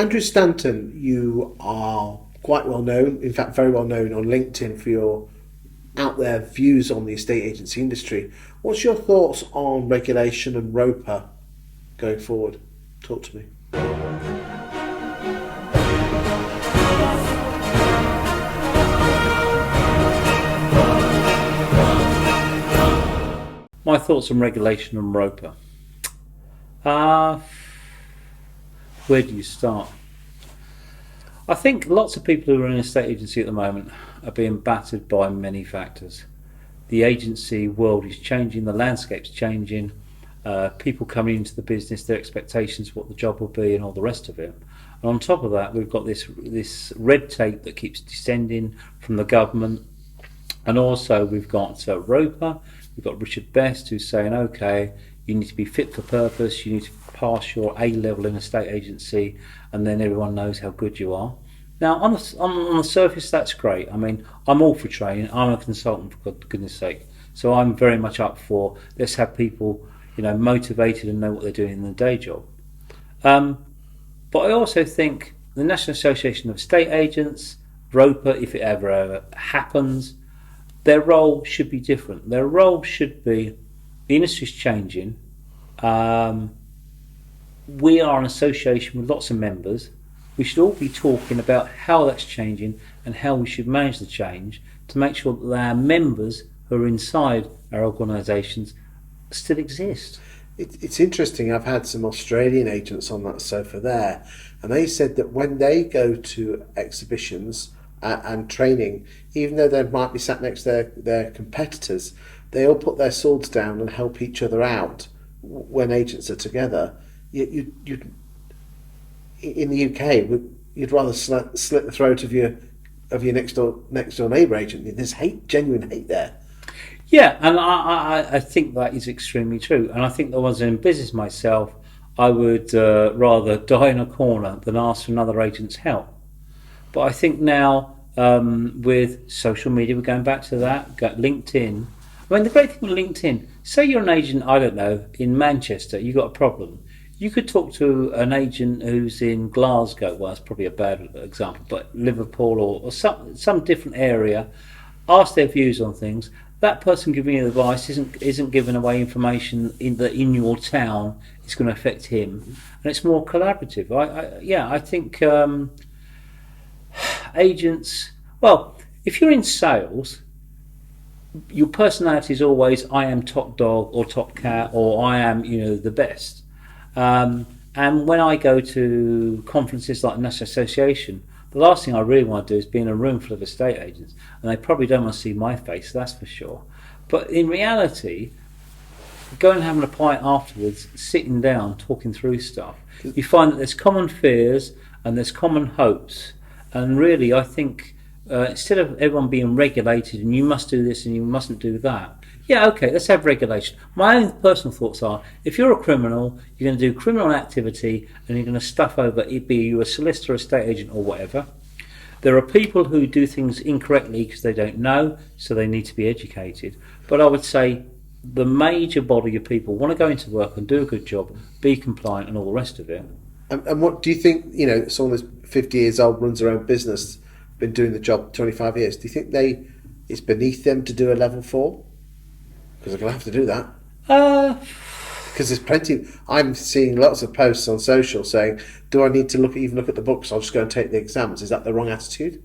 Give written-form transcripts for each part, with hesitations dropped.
Andrew Stanton, you are quite well known, in fact very well known on LinkedIn for your out there views on the estate agency industry. What's your thoughts on regulation and ROPA going forward? Talk to me. My thoughts on regulation and ROPA. Where do you start? I think lots of people who are in an estate agency at the moment are being battered by many factors. The agency world is changing, the landscape's changing, people coming into the business, their expectations, what the job will be and all the rest of it. And on top of that, we've got this red tape that keeps descending from the government. And also we've got ROPA, we've got Richard Best who's saying, okay, you need to be fit for purpose, you need to pass your A level in a estate agency, and then everyone knows how good you are. Now, on the surface, that's great. I mean, I'm all for training. I'm a consultant, for goodness sake. So I'm very much up for, let's have people, motivated and know what they're doing in their day job. But I also think the National Association of Estate Agents, ROPA, if it ever happens, their role should be different. Their role should be, the industry's changing. We are an association with lots of members. We should all be talking about how that's changing and how we should manage the change to make sure that our members who are inside our organisations still exist. It's interesting. I've had some Australian agents on that sofa there, and they said that when they go to exhibitions and training, even though they might be sat next to their competitors, they all put their swords down and help each other out when agents are together. You in the UK, you'd rather slit the throat of your next door neighbour agent. There's genuine hate there. Yeah, and I think that is extremely true. And I think that once in business myself, I would rather die in a corner than ask for another agent's help. But I think now with social media, we're going back to that, got LinkedIn. I mean, the great thing with LinkedIn, say you're an agent, I don't know, in Manchester, you've got a problem. You could talk to an agent who's in Glasgow, well, that's probably a bad example, but Liverpool or some different area, ask their views on things. That person giving you advice isn't giving away information in your town. It's going to affect him, and it's more collaborative. I think agents. Well, if you're in sales, your personality is always I am top dog or top cat or I am the best. And when I go to conferences like the National Association, the last thing I really want to do is be in a room full of estate agents, and they probably don't want to see my face, that's for sure. But in reality, going and having a pint afterwards, sitting down, talking through stuff, you find that there's common fears and there's common hopes. And really, I think instead of everyone being regulated and you must do this and you mustn't do that, yeah, okay, let's have regulation. My own personal thoughts are, if you're a criminal, you're going to do criminal activity and you're going to stuff over, be you a solicitor, estate agent or whatever. There are people who do things incorrectly because they don't know, so they need to be educated. But I would say the major body of people want to go into work and do a good job, be compliant and all the rest of it. And what do you think, someone that's 50 years old, runs their own business, been doing the job 25 years, do you think it's beneath them to do a level 4? Because they're going to have to do that. Because there's plenty. I'm seeing lots of posts on social saying, "Do I need to look at the books? I'll just go and take the exams." Is that the wrong attitude?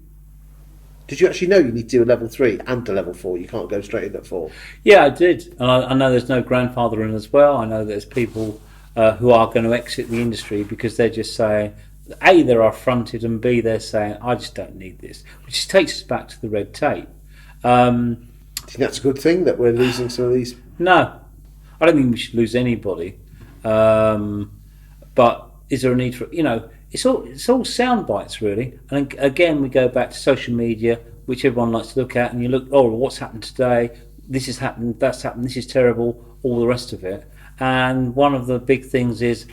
Did you actually know you need to do a level 3 and a level 4? You can't go straight in at 4. Yeah, I did, and I know there's no grandfathering as well. I know there's people who are going to exit the industry because they're just saying, A, they're affronted, and B, they're saying, I just don't need this, which takes us back to the red tape. Do you think that's a good thing that we're losing some of these? No, I don't think we should lose anybody. But is there a need for it's all sound bites really. And again, we go back to social media, which everyone likes to look at, and you look, oh, what's happened today? This has happened, that's happened, this is terrible, all the rest of it. And one of the big things is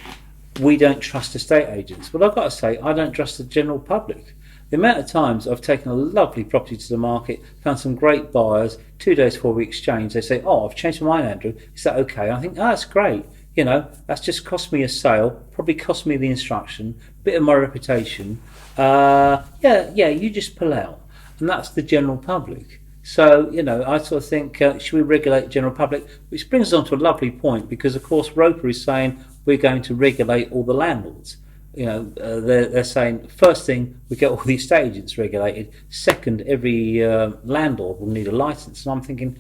we don't trust estate agents. Well, I've got to say, I don't trust the general public. The amount of times I've taken a lovely property to the market, found some great buyers, 2 days before we exchange, they say, oh, I've changed my mind, Andrew, is that okay? I think, oh, that's great. That's just cost me a sale, probably cost me the instruction, bit of my reputation, you just pull out. And that's the general public. So, I sort of think, should we regulate the general public? Which brings us on to a lovely point, because of course ROPA is saying we're going to regulate all the landlords. They're saying, first thing, we get all the estate agents regulated. Second, every landlord will need a licence. And I'm thinking,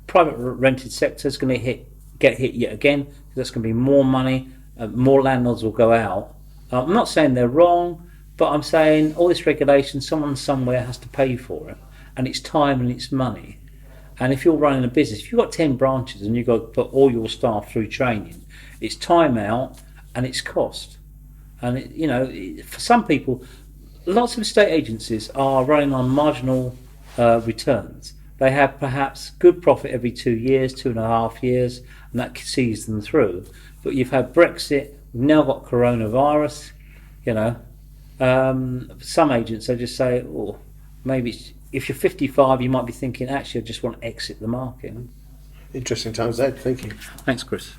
private rented sector is going to get hit yet again, because that's going to be more money, more landlords will go out. I'm not saying they're wrong, but I'm saying all this regulation, someone somewhere has to pay for it, and it's time and it's money. And if you're running a business, if you've got 10 branches and you've got to put all your staff through training, it's time out and it's cost. And for some people, lots of estate agencies are running on marginal returns. They have perhaps good profit every 2 years, 2.5 years, and that sees them through. But you've had Brexit, we've now got coronavirus. Some agents, they just say, maybe if you're 55, you might be thinking, actually, I just want to exit the market. Interesting times ahead. Thank you. Thanks, Chris.